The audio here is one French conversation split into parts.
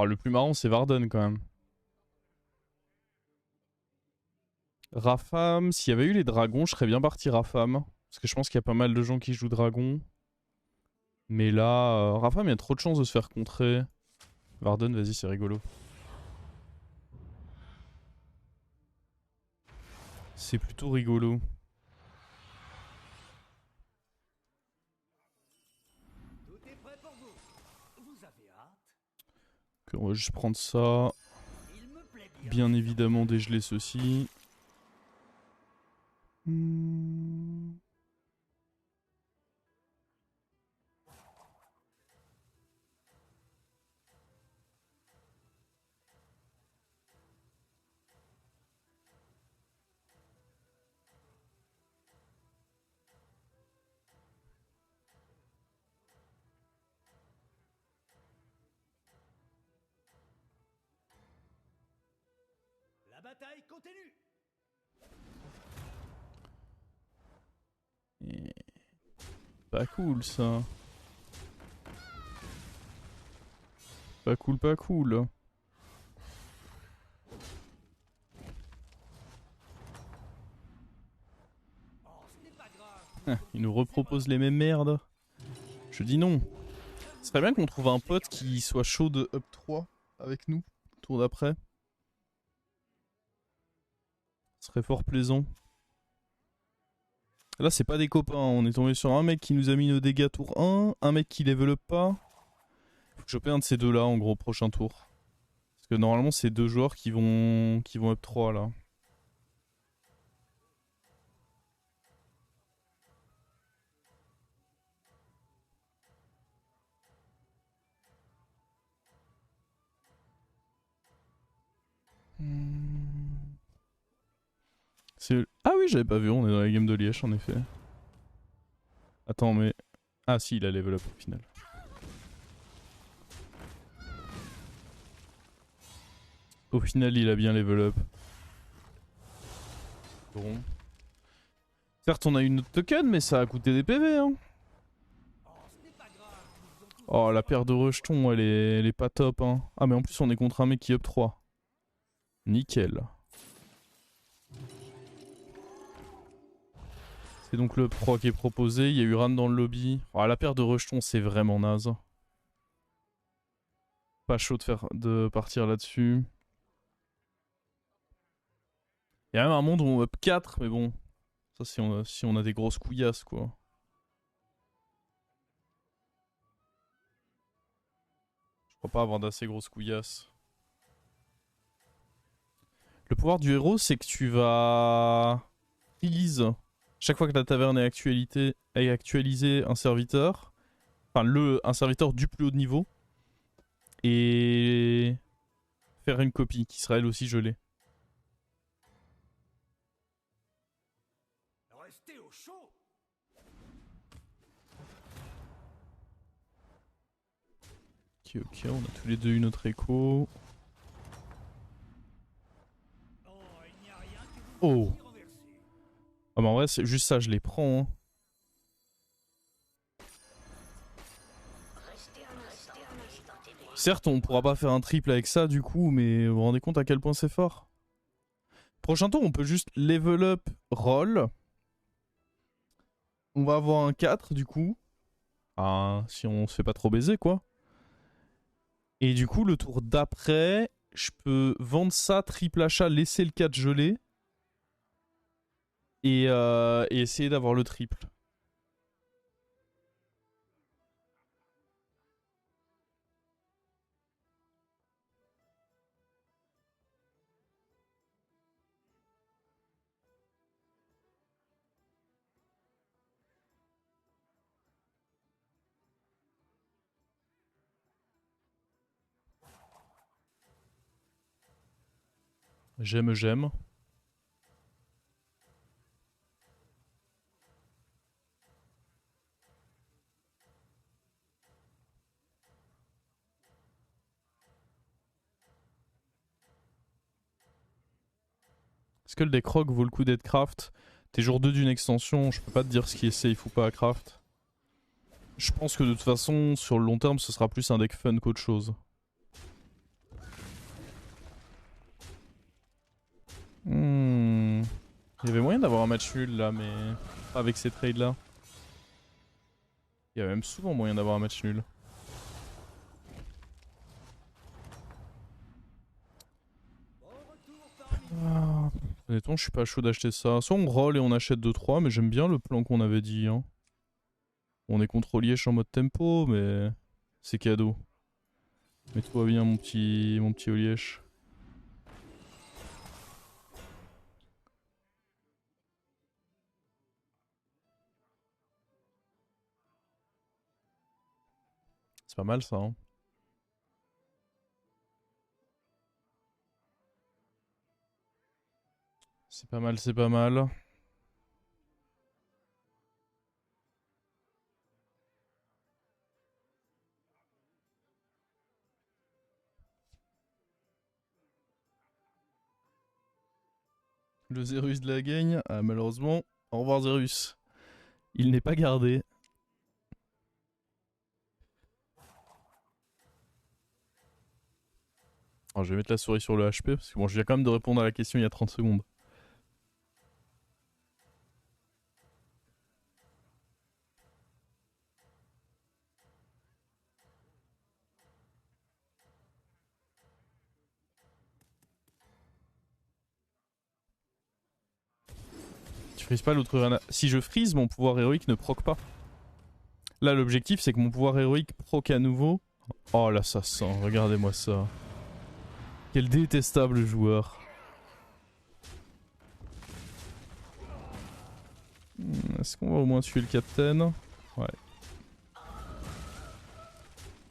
Oh, le plus marrant, c'est Varden quand même. Rafam, s'il y avait eu les dragons, je serais bien parti Rafam. Parce que je pense qu'il y a pas mal de gens qui jouent dragon. Mais là, Rafam, il y a trop de chances de se faire contrer. Varden, vas-y, c'est rigolo. C'est plutôt rigolo. Ok, on va juste prendre ça. Bien évidemment, dégeler ceci. La bataille continue. Et... Pas cool ça. Pas cool, pas cool. Il nous repropose les mêmes merdes. Je dis non. Ce serait bien qu'on trouve un pote qui soit chaud de up 3 avec nous, tour d'après. Ce serait fort plaisant. Là, c'est pas des copains. On est tombé sur un mec qui nous a mis nos dégâts tour 1, un mec qui level up pas. Faut que je choper un de ces deux là en gros prochain tour. Parce que normalement, c'est deux joueurs qui vont up 3 là. Ah oui, j'avais pas vu, on est dans la game de Liège en effet. Attends, mais... Ah si, il a level up au final. Au final, il a bien level up. Bon. Certes, on a une autre token, mais ça a coûté des PV, hein. Oh, la paire de rejetons, elle est pas top, hein. Ah, mais en plus, on est contre un mec qui up 3. Nickel. C'est donc le up 3 qui est proposé. Il y a eu Ran dans le lobby. Oh, la paire de rejetons, c'est vraiment naze. Pas chaud de partir là-dessus. Il y a même un monde où on up 4, mais bon. Ça, si on a des grosses couillasses, quoi. Je crois pas avoir d'assez grosses couillasses. Le pouvoir du héros, c'est que tu vas... Freeze. Chaque fois que la taverne est actualisée un serviteur. Enfin, un serviteur du plus haut de niveau. Et... faire une copie qui sera elle aussi gelée. Restez au chaud. Ok, ok, on a tous les deux une autre écho. Oh. Ah bah en vrai, c'est juste ça, je les prends. Hein. Certes, on pourra pas faire un triple avec ça du coup, mais vous vous rendez compte à quel point c'est fort. Prochain tour, on peut juste level up roll. On va avoir un 4 du coup. Ah, si on se fait pas trop baiser quoi. Et du coup, le tour d'après, je peux vendre ça, triple achat, laisser le 4 gelé. Et essayer d'avoir le triple. J'aime, j'aime. Est-ce que le deck rock vaut le coup d'être craft? T'es jour 2 d'une extension, je peux pas te dire ce qui est safe ou pas à craft. Je pense que de toute façon, sur le long terme, ce sera plus un deck fun qu'autre chose. Hmm. Il y avait moyen d'avoir un match nul là, mais pas avec ces trades là. Il y a même souvent moyen d'avoir un match nul. Ah, honnêtement, je suis pas chaud d'acheter ça. Soit on roll et on achète 2-3, mais j'aime bien le plan qu'on avait dit. Hein. On est contre Liège en mode tempo, mais c'est cadeau. Mets-toi bien, mon petit Liège. C'est pas mal ça. Hein. C'est pas mal, c'est pas mal. Le Zerus de la gagne. Ah, malheureusement, au revoir Zerus. Il n'est pas gardé. Alors, je vais mettre la souris sur le HP parce que bon, je viens quand même de répondre à la question il y a 30 secondes. Tu frises pas l'autre Urana. Si je freeze, mon pouvoir héroïque ne proc pas. Là, l'objectif, c'est que mon pouvoir héroïque proc à nouveau. Oh là, ça sent. Regardez-moi ça. Quel détestable joueur. Est-ce qu'on va au moins tuer le capitaine? Ouais.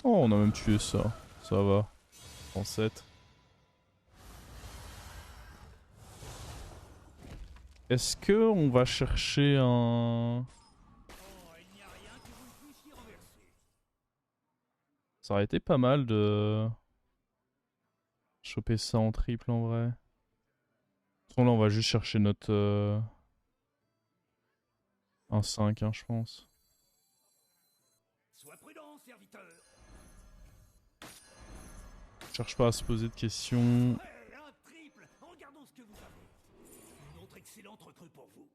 Oh, on a même tué ça. Ça va. En 7. Est-ce que on va chercher un... Ça aurait été pas mal de... choper ça en triple en vrai. De toute façon, là, on va juste chercher notre... un 5, hein, je pense. Sois prudent, serviteur. Cherche pas à se poser de questions. Ouais, un triple. Regardons ce que vous avez. Une autre excellente recrue pour vous.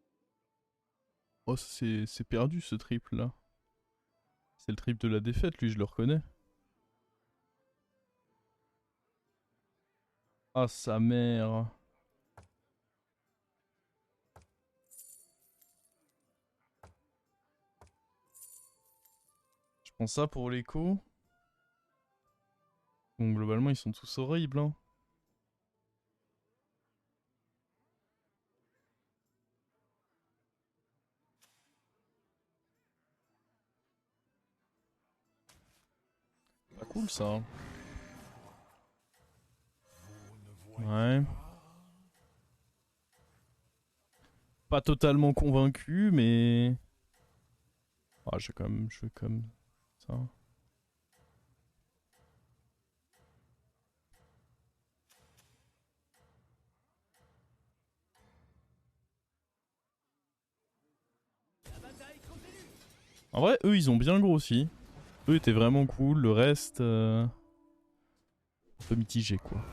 Oh, c'est perdu ce triple là. C'est le triple de la défaite, lui, je le reconnais. Ah, sa mère. Je prends ça pour l'écho. Bon, globalement, ils sont tous horribles, hein. Pas cool ça. Hein. Ouais. Pas totalement convaincu, mais... Ah, je vais comme ça. La bataille continue. En vrai, eux, ils ont bien grossi. Eux étaient vraiment cool, le reste... un peu mitigé, quoi.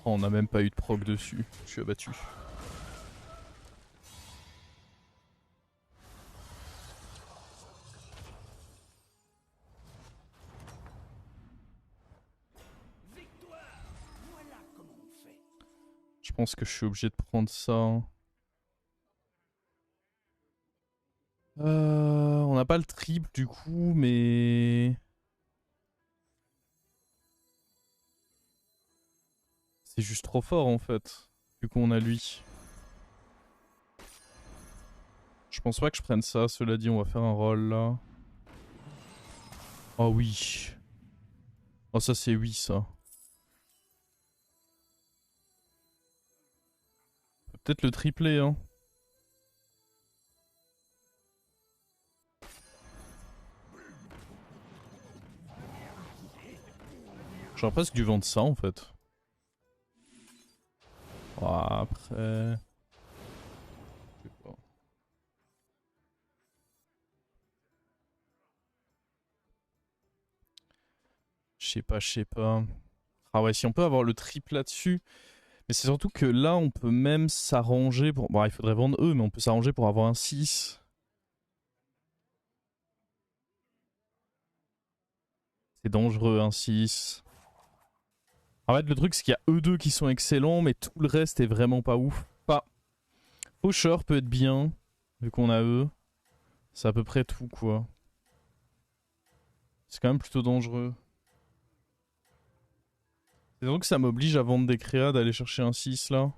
Oh, on n'a même pas eu de proc dessus. Je suis abattu. Victoire. Voilà comment on fait. Je pense que je suis obligé de prendre ça. Hein. On n'a pas le triple du coup, mais... C'est juste trop fort en fait, vu qu'on a lui. Je pense pas que je prenne ça, cela dit, on va faire un roll là. Oh oui. Oh ça c'est oui ça. Peut-être le tripler hein. J'aurais presque dû vendre ça en fait. Oh, après... Je sais pas. Je sais pas. Ah ouais, si on peut avoir le triple là-dessus. Mais c'est surtout que là, on peut même s'arranger pour... Bon, il faudrait vendre eux, mais on peut s'arranger pour avoir un 6. C'est dangereux, un 6. En fait, le truc, c'est qu'il y a eux deux qui sont excellents, mais tout le reste est vraiment pas ouf. Pas. Faucheur peut être bien, vu qu'on a eux. C'est à peu près tout, quoi. C'est quand même plutôt dangereux. Et donc ça m'oblige à vendre des créas, d'aller chercher un 6 là.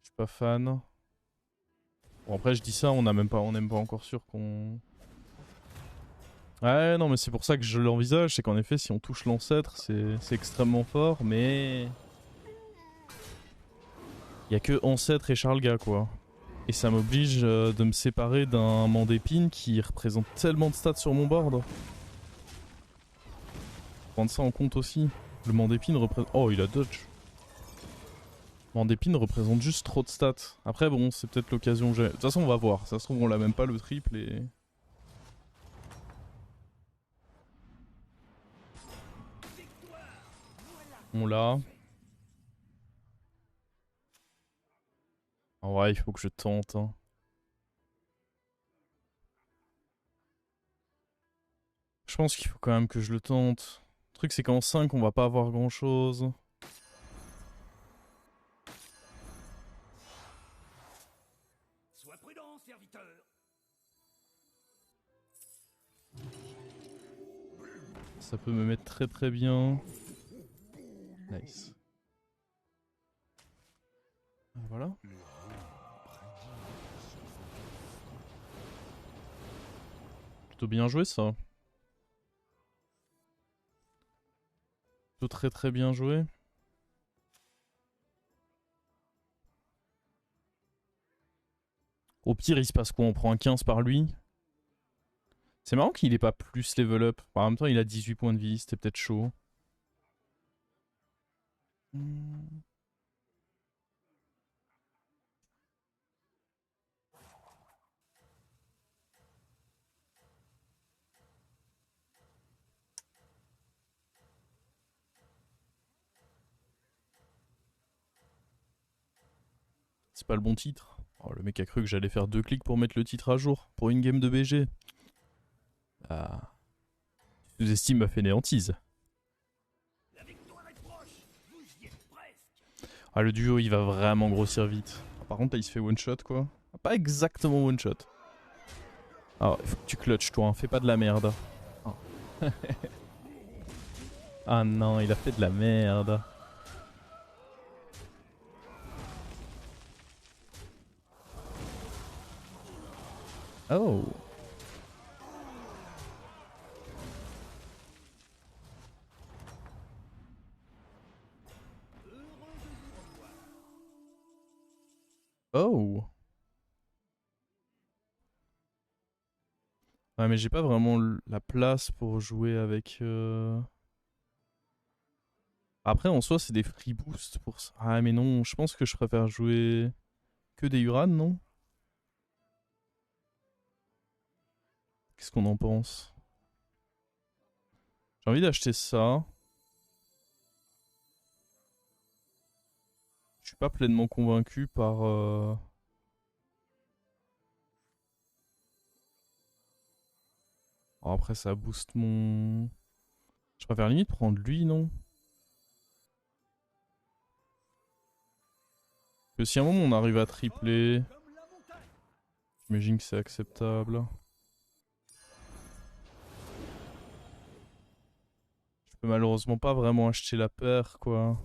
Je suis pas fan. Bon après je dis ça, on n'est pas encore sûr qu'on... Ouais non mais c'est pour ça que je l'envisage, c'est qu'en effet si on touche l'ancêtre c'est extrêmement fort mais... Il y a que ancêtre et Charlga quoi. Et ça m'oblige de me séparer d'un Mandépine qui représente tellement de stats sur mon board. Prendre ça en compte aussi. Le Mandépine représente... Oh il a dodge. Mandépine représente juste trop de stats. Après bon, c'est peut-être l'occasion que j'ai... De toute façon on va voir. Ça se trouve on l'a même pas le triple et... On l'a. En vrai il faut que je tente. Hein. Je pense qu'il faut quand même que je le tente. Le truc c'est qu'en 5 on va pas avoir grand chose. Sois prudent, serviteur. Ça peut me mettre très très bien. Nice. Voilà. Plutôt bien joué ça. Plutôt très très bien joué. Au pire il se passe quoi? On prend un 15 par lui. C'est marrant qu'il ait pas plus level up. En même temps il a 18 points de vie, c'était peut-être chaud. C'est pas le bon titre. Oh, le mec a cru que j'allais faire 2 clics pour mettre le titre à jour. Pour une game de BG. Ah. Tu sous-estimes ma fainéantise. La victoire est proche. Vous y êtes presque. Ah le duo il va vraiment grossir vite. Par contre là il se fait one shot quoi. Pas exactement one shot. Ah il faut que tu clutches toi, hein. Fais pas de la merde. Oh. Ah non il a fait de la merde. Oh. Oh. Ouais mais j'ai pas vraiment la place pour jouer avec... Après en soi c'est des free boosts pour ça. Ah mais non, je pense que je préfère jouer que des Uran, non? Qu'est-ce qu'on en pense? J'ai envie d'acheter ça. Je suis pas pleinement convaincu par... Oh, après ça booste mon... Je préfère limite prendre lui, non? Que si à un moment on arrive à tripler... J'imagine que c'est acceptable. Je peux malheureusement pas vraiment acheter la paire, quoi.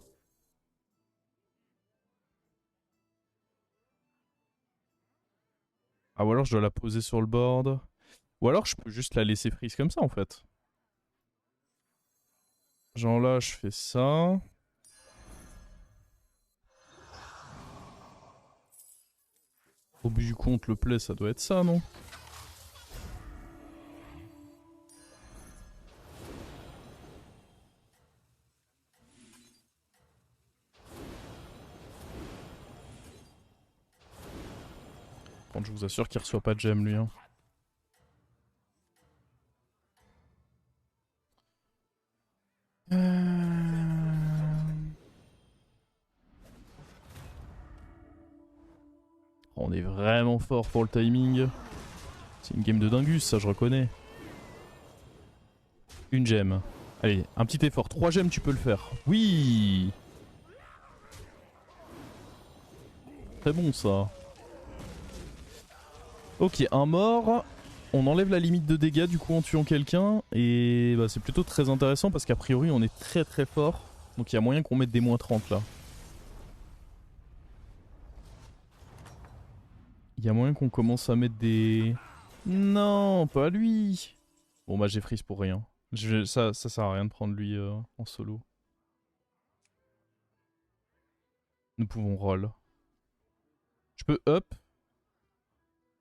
Ah ou alors je dois la poser sur le board. Ou alors je peux juste la laisser freeze comme ça en fait. Genre là je fais ça. Au bout du compte le play ça doit être ça non? Quand je vous assure qu'il reçoit pas de gemme lui hein. On est vraiment fort pour le timing. C'est une game de dingus, ça je reconnais. Une gemme. Allez, un petit effort. 3 gemmes, tu peux le faire. Oui. Très bon ça. Ok, un mort. On enlève la limite de dégâts du coup en tuant quelqu'un. Et bah, c'est plutôt très intéressant parce qu'a priori on est très très fort. Donc il y a moyen qu'on mette des moins 30 là. Il y a moyen qu'on commence à mettre des... Non, pas lui. Bon bah j'ai freeze pour rien. Ça sert à rien de prendre lui en solo. Nous pouvons roll. Je peux up.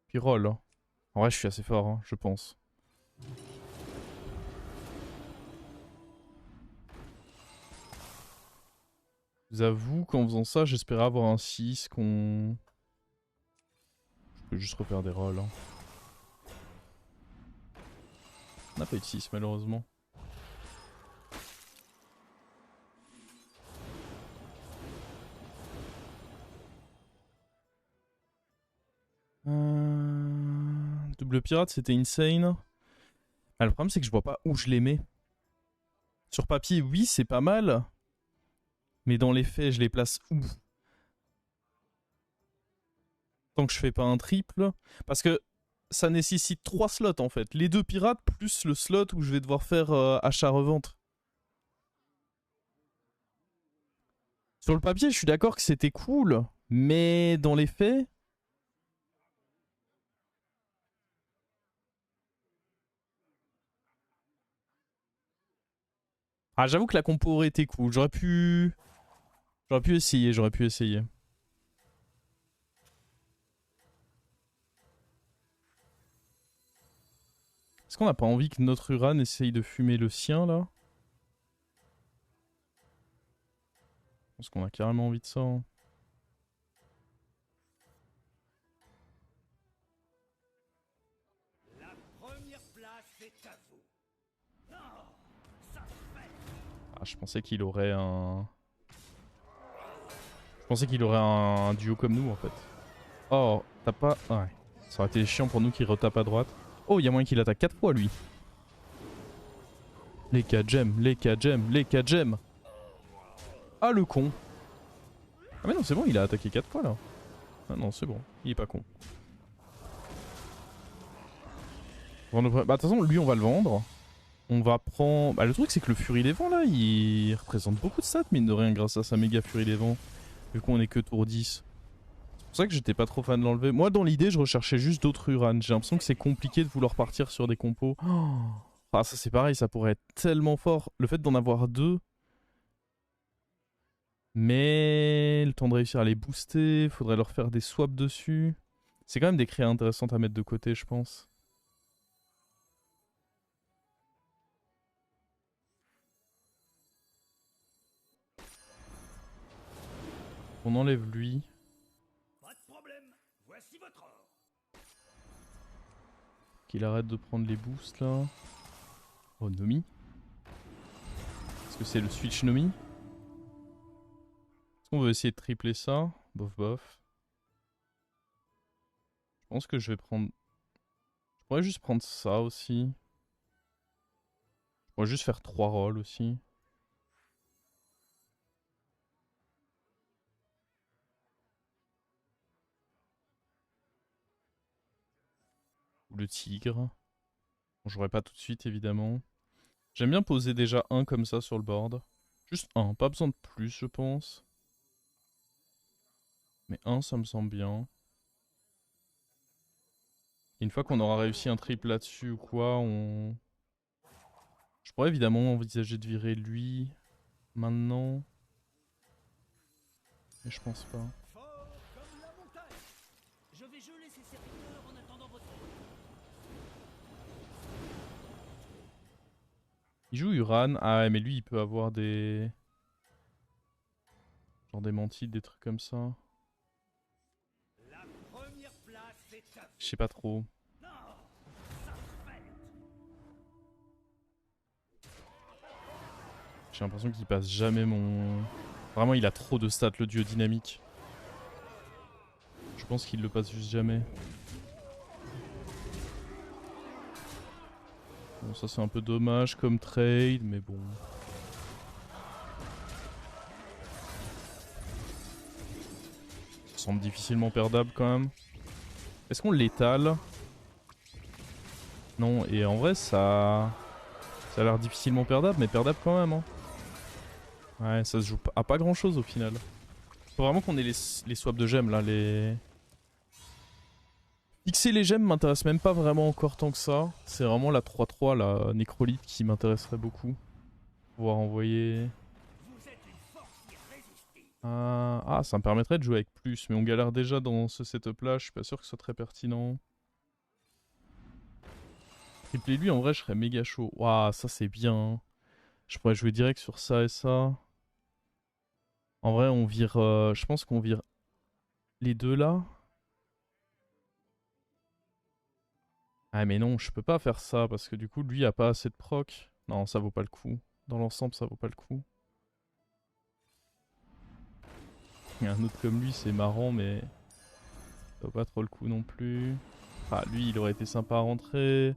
Puis roll. Hein. En vrai je suis assez fort, hein, je pense. J'avoue qu'en faisant ça, j'espérais avoir un 6 qu'on... Je peux juste refaire des rolls. Hein. On n'a pas eu de 6 malheureusement. Double pirate, c'était insane. Ah, le problème, c'est que je vois pas où je les mets. Sur papier, oui, c'est pas mal. Mais dans les faits, je les place où? Tant que je fais pas un triple. Parce que ça nécessite 3 slots en fait. Les 2 pirates plus le slot où je vais devoir faire achat-revente. Sur le papier, je suis d'accord que c'était cool. Mais dans les faits... Ah, j'avoue que la compo aurait été cool. J'aurais pu essayer, j'aurais pu essayer. Est-ce qu'on n'a pas envie que notre Uran essaye de fumer le sien, là? Je pense qu'on a carrément envie de ça. Hein. La première place est à vous. Non, ça se fait. Ah, je pensais qu'il aurait un... Je pensais qu'il aurait un duo comme nous, en fait. Oh, t'as pas... Ouais. Ça aurait été chiant pour nous qu'il retape à droite. Oh, il y a moyen qu'il attaque 4 fois, lui. Les 4 gemmes, les 4 gemmes, les 4 gemmes. Ah, le con. Ah mais non, c'est bon, il a attaqué 4 fois, là. Ah non, c'est bon. Il est pas con. Bah, de toute façon, lui, on va le vendre. On va prendre... Bah, le truc, c'est que le Furie des Vents, là, il représente beaucoup de stats, mine de rien, grâce à sa méga Furie des Vents. Vu qu'on est que tour 10. C'est pour ça que j'étais pas trop fan de l'enlever. Moi, dans l'idée, je recherchais juste d'autres Uran. J'ai l'impression que c'est compliqué de vouloir partir sur des compos. Oh ah, ça, c'est pareil, ça pourrait être tellement fort. Le fait d'en avoir 2... Mais le temps de réussir à les booster, faudrait leur faire des swaps dessus. C'est quand même des créas intéressantes à mettre de côté, je pense. On enlève lui. Pas de problème. Voici votre or. Qu'il arrête de prendre les boosts là. Oh, Nomi. Est-ce que c'est le switch Nomi? Est-ce qu'on veut essayer de tripler ça? Bof bof. Je pense que je vais prendre... Je pourrais juste prendre ça aussi. Je pourrais juste faire 3 rolls aussi. Ou le tigre. Bon, j'aurais pas tout de suite évidemment. J'aime bien poser déjà un comme ça sur le board. Juste un, pas besoin de plus je pense. Mais un ça me semble bien. Et une fois qu'on aura réussi un triple là-dessus ou quoi, on... Je pourrais évidemment envisager de virer lui maintenant. Mais je pense pas. Fort comme la montagne. Je vais geler ces serviteurs en attendant votre retour. Il joue Uran. Ah ouais, mais lui il peut avoir des... Genre des mantides, des trucs comme ça. La première place est à vous. Je sais pas trop. Non, ça se fait. J'ai l'impression qu'il passe jamais mon... Vraiment il a trop de stats le duo dynamique. Je pense qu'il le passe juste jamais. Bon, ça c'est un peu dommage comme trade, mais bon. Ça semble difficilement perdable quand même. Est-ce qu'on l'étale? Non, et en vrai ça a l'air difficilement perdable, mais perdable quand même. Hein. Ouais, ça se joue à pas grand chose au final. Faut vraiment qu'on ait les swaps de gemmes là, les... Fixer les gemmes m'intéresse même pas vraiment encore tant que ça. C'est vraiment la 3-3, la nécrolite qui m'intéresserait beaucoup. Pouvoir envoyer... Ah, ça me permettrait de jouer avec plus, mais on galère déjà dans ce setup là, je suis pas sûr que ce soit très pertinent. Tripler lui, en vrai, je serais méga chaud. Waouh, ça c'est bien. Je pourrais jouer direct sur ça et ça. En vrai, on vire... je pense qu'on vire les deux là. Ah mais non, je peux pas faire ça parce que du coup, lui a pas assez de proc. Non, ça vaut pas le coup. Dans l'ensemble, ça vaut pas le coup. Il y a un autre comme lui, c'est marrant, mais ça vaut pas trop le coup non plus. Ah, lui, il aurait été sympa à rentrer.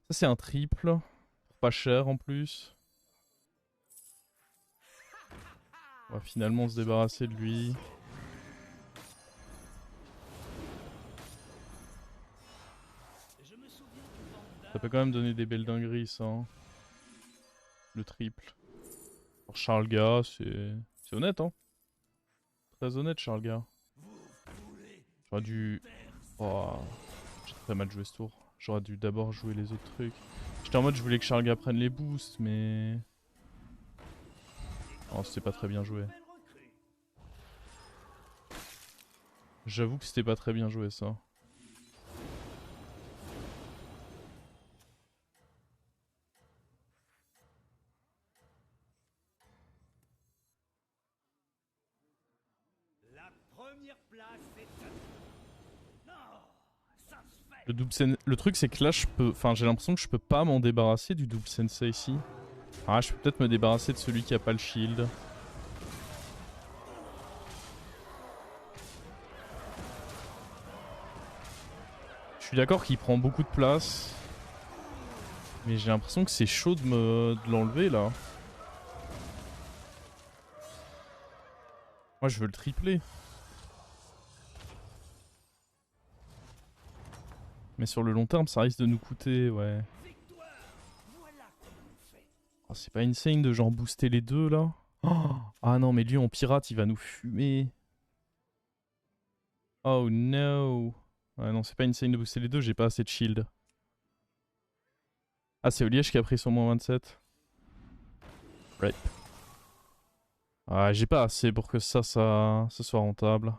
Ça, c'est un triple. Pas cher en plus. On va finalement se débarrasser de lui. Ça peut quand même donner des belles dingueries, ça. Hein. Le triple. Pour Charlga, c'est honnête, hein. Très honnête, Charlga. J'aurais dû... Oh, j'ai très mal joué ce tour. J'aurais dû d'abord jouer les autres trucs. J'étais en mode je voulais que Charlga prenne les boosts, mais... Oh, c'était pas très bien joué. J'avoue que c'était pas très bien joué, ça. Le truc c'est que là je peux... Enfin j'ai l'impression que je peux pas m'en débarrasser du double sensei ici. Ah je peux peut-être me débarrasser de celui qui a pas le shield. Je suis d'accord qu'il prend beaucoup de place. Mais j'ai l'impression que c'est chaud de l'enlever là. Moi je veux le tripler. Mais sur le long terme ça risque de nous coûter, ouais. Oh, c'est pas insane de genre booster les deux là. Oh, ah non mais lui en pirate il va nous fumer. Oh no. Ouais non c'est pas insane de booster les deux, j'ai pas assez de shield. Ah c'est Oliège qui a pris son moins 27. Right. Ah j'ai pas assez pour que ça soit rentable.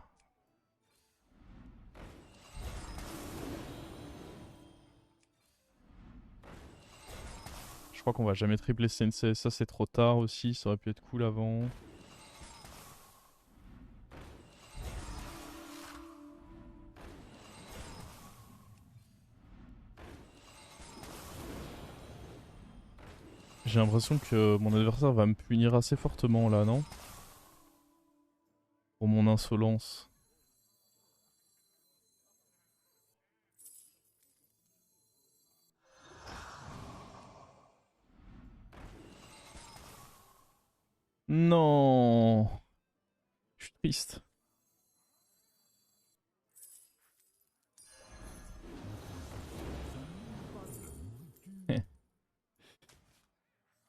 Je crois qu'on va jamais tripler Sensei, ça c'est trop tard aussi, ça aurait pu être cool avant. J'ai l'impression que mon adversaire va me punir assez fortement là, non? Pour mon insolence. Non, je suis triste.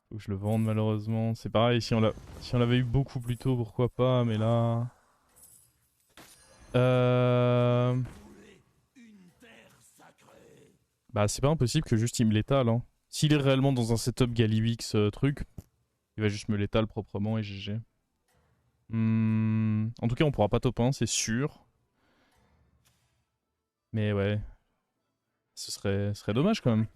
Faut que je le vende malheureusement. C'est pareil, si on l'avait eu beaucoup plus tôt, pourquoi pas, mais là... Bah c'est pas impossible que juste il me l'étale. Hein. S'il est réellement dans un setup Galivix truc, il va juste me l'étale proprement et GG. En tout cas on pourra pas top 1, c'est sûr. Mais ouais, ce serait dommage quand même.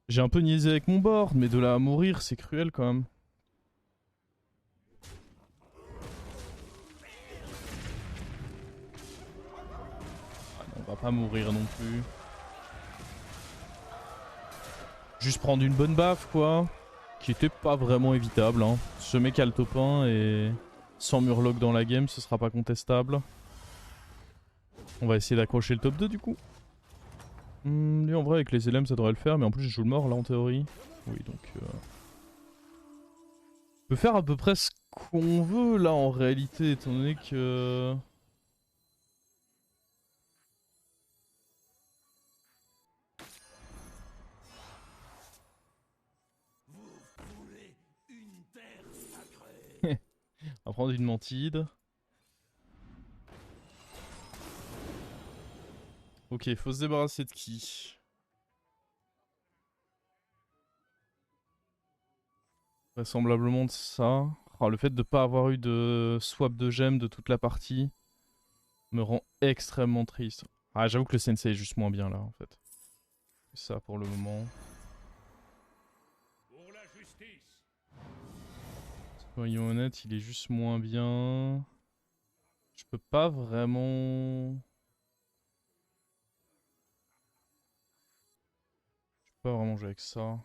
J'ai un peu niaisé avec mon board, mais de là à mourir, c'est cruel quand même. Ah non, on va pas mourir non plus. Juste prendre une bonne baffe quoi. Qui était pas vraiment évitable. Hein. Ce mec a le top 1 et Sans Murloc dans la game, ce sera pas contestable. On va essayer d'accrocher le top 2 du coup. Lui en vrai avec les LM ça devrait le faire, mais en plus je joue le mort là en théorie. Oui donc... On peut faire à peu près ce qu'on veut là en réalité, étant donné que... On va prendre une mantide. Ok, faut se débarrasser de qui? Vraisemblablement de ça. Oh, le fait de pas avoir eu de swap de gemmes de toute la partie me rend extrêmement triste. Ah, j'avoue que le sensei est juste moins bien là en fait. C'est ça pour le moment. Pour la justice. Soyons honnêtes, il est juste moins bien. Je peux pas vraiment... Je peux pas vraiment jouer avec ça.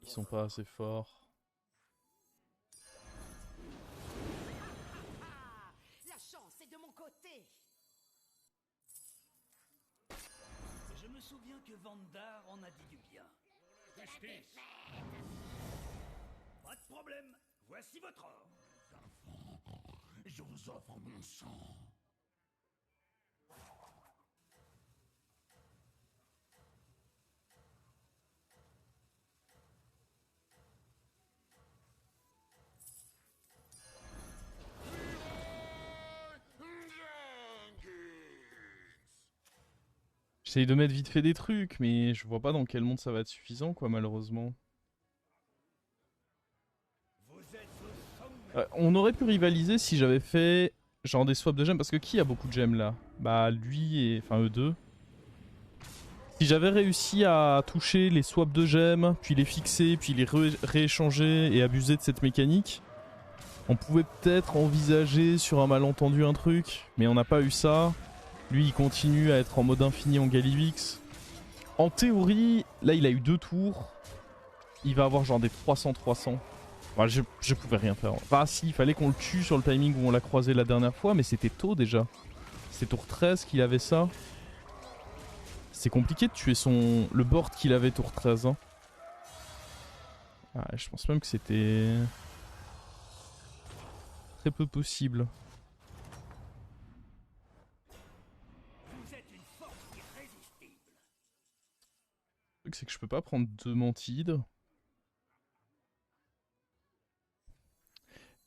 Ils sont pas assez forts. La chance est de mon côté. Je me souviens que Vandar en a dit du bien. Justice. Pas de problème. Voici votre ordre. Je vous offre mon sang. J'essaye de mettre vite fait des trucs, mais je vois pas dans quel monde ça va être suffisant quoi malheureusement. Vous êtes au sommet. On aurait pu rivaliser si j'avais fait genre des swaps de gemmes, parce que qui a beaucoup de gemmes là? Bah lui et... enfin eux deux. Si j'avais réussi à toucher les swaps de gemmes, puis les fixer, puis les rééchanger et abuser de cette mécanique, on pouvait peut-être envisager sur un malentendu un truc, mais on n'a pas eu ça. Lui il continue à être en mode infini en Galivix. En théorie, là il a eu 2 tours. Il va avoir genre des 300-300. Bah, je pouvais rien faire. Bah si, il fallait qu'on le tue sur le timing où on l'a croisé la dernière fois, mais c'était tôt déjà. C'est tour 13 qu'il avait ça. C'est compliqué de tuer le board qu'il avait tour 13. Hein. Ah, je pense même que c'était... très peu possible. Vous êtes une force irrésistible. Le truc c'est que je peux pas prendre 2 mantides.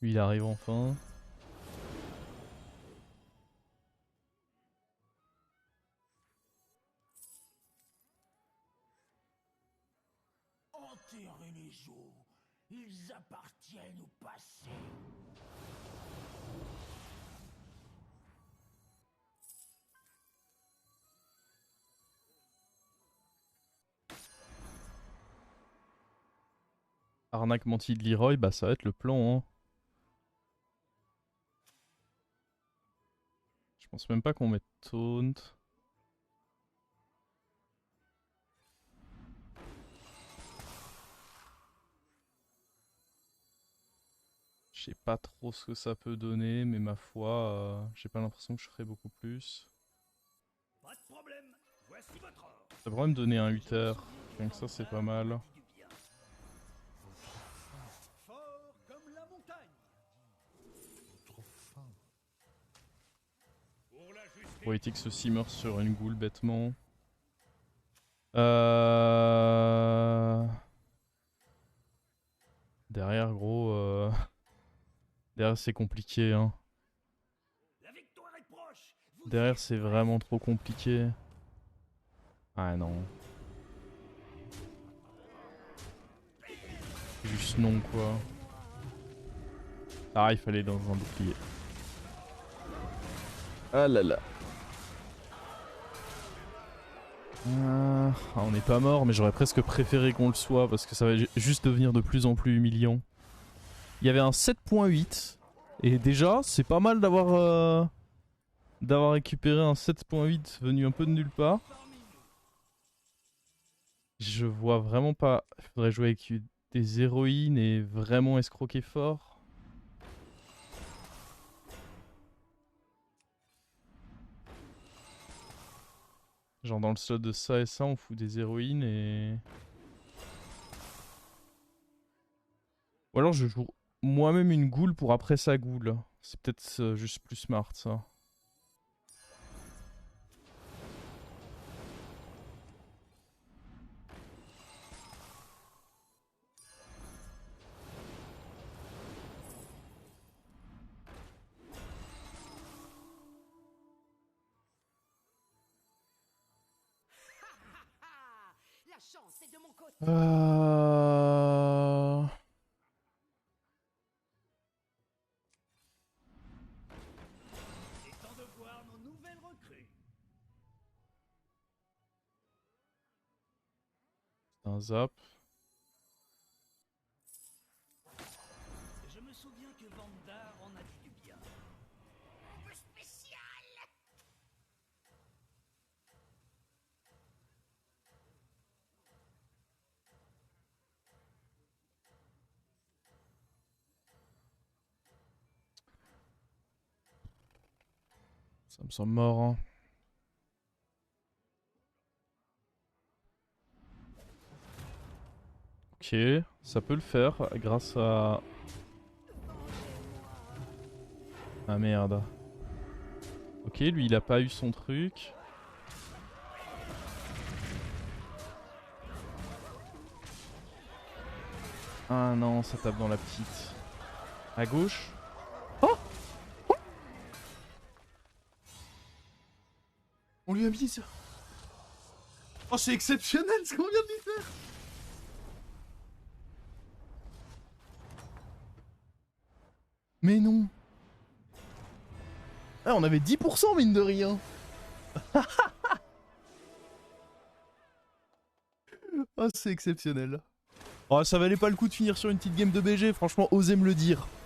Lui il arrive enfin. Enterrez les jours. Ils appartiennent au passé. Arnaque mantide Leroy, bah ça va être le plan. Hein. Je pense même pas qu'on mette taunt. Je sais pas trop ce que ça peut donner, mais ma foi, j'ai pas l'impression que je ferai beaucoup plus. Pas de problème. Voici votre ordre. Ça pourrait me donner un 8h, donc ça c'est pas mal. Fort comme la montagne. Pour la justice. Pour éviter que ceci meure sur une goule bêtement. Derrière gros... Derrière c'est compliqué hein. La victoire est proche. Derrière c'est vraiment trop compliqué. Ah non. Juste non quoi. Ah il fallait dans un bouclier. Ah là là. On n'est pas mort mais j'aurais presque préféré qu'on le soit parce que ça va juste devenir de plus en plus humiliant. Il y avait un 7.8 et déjà c'est pas mal d'avoir récupéré un 7.8 venu un peu de nulle part. Je vois vraiment pas. Il faudrait jouer avec des héroïnes et vraiment escroquer fort. Genre dans le slot de ça et ça, on fout des héroïnes et... Ou alors je joue moi-même une goule pour après sa goule. C'est peut-être juste plus smart ça. Ah, la chance est de mon côté. Il est temps de voir nos nouvelles recrues. Un zap. Je me souviens que Vandar en a dit du bien. Ça me semble mort, hein. Ok, ça peut le faire grâce à... Ah merde. Ok, lui il a pas eu son truc. Ah non, ça tape dans la petite. À gauche. Oh, on lui a mis ça. Oh, c'est exceptionnel ce qu'on vient de lui faire. Mais non. Ah, on avait 10% mine de rien. Oh, c'est exceptionnel. Oh, ça valait pas le coup de finir sur une petite game de BG, franchement, osez me le dire.